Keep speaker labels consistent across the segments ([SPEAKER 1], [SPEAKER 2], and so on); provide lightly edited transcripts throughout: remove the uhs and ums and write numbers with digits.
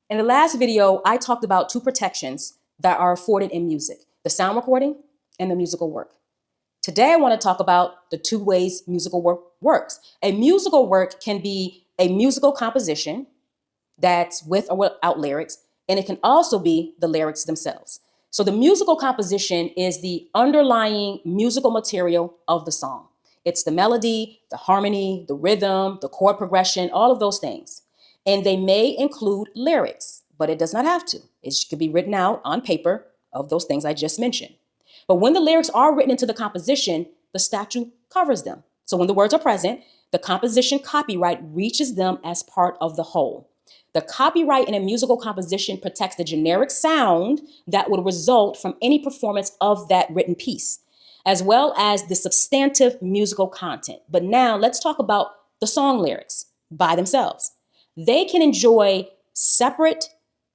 [SPEAKER 1] In the last video, I talked about two protections that are afforded in music, the sound recording and the musical work. Today, I want to talk about the two ways musical work works. A musical work can be a musical composition that's with or without lyrics, and it can also be the lyrics themselves. So the musical composition is the underlying musical material of the song. It's the melody, the harmony, the rhythm, the chord progression, all of those things. And they may include lyrics, but it does not have to. It could be written out on paper of those things I just mentioned. But when the lyrics are written into the composition, the statute covers them. So when the words are present, the composition copyright reaches them as part of the whole. The copyright in a musical composition protects the generic sound that would result from any performance of that written piece, as well as the substantive musical content. But now let's talk about the song lyrics by themselves. They can enjoy separate,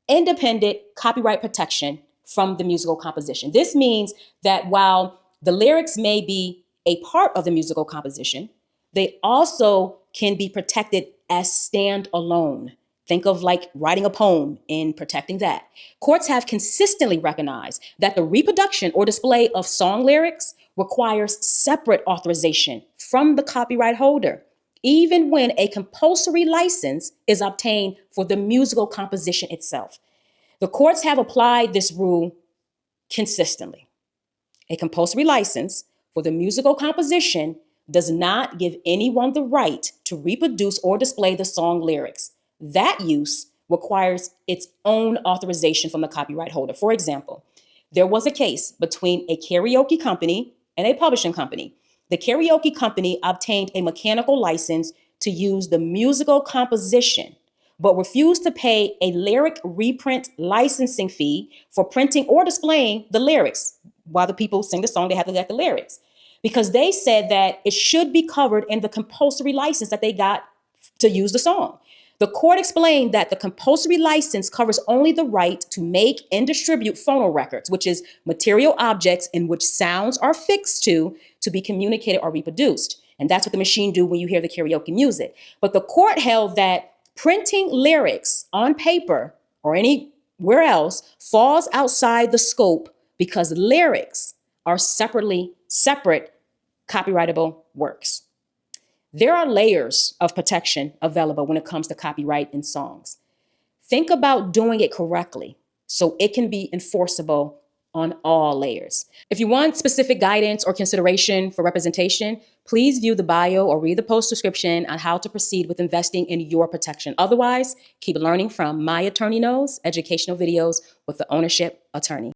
[SPEAKER 1] independent copyright protection from the musical composition. This means that while the lyrics may be a part of the musical composition, they also can be protected as standalone. Think of like writing a poem and protecting that. Courts have consistently recognized that the reproduction or display of song lyrics requires separate authorization from the copyright holder, even when a compulsory license is obtained for the musical composition itself. The courts have applied this rule consistently. A compulsory license for the musical composition does not give anyone the right to reproduce or display the song lyrics. That use requires its own authorization from the copyright holder. For example, there was a case between a karaoke company and a publishing company. The karaoke company obtained a mechanical license to use the musical composition, but refused to pay a lyric reprint licensing fee for printing or displaying the lyrics. While the people sing the song, they have to get the lyrics, because they said that it should be covered in the compulsory license that they got to use the song. The court explained that the compulsory license covers only the right to make and distribute phonorecords, which is material objects in which sounds are fixed to be communicated or reproduced. And that's what the machine do when you hear the karaoke music. But the court held that printing lyrics on paper or anywhere else falls outside the scope because lyrics are separate copyrightable works. There are layers of protection available when it comes to copyright in songs. Think about doing it correctly so it can be enforceable on all layers. If you want specific guidance or consideration for representation, please view the bio or read the post description on how to proceed with investing in your protection. Otherwise, keep learning from My Attorney Knows educational videos with the Ownership Attorney.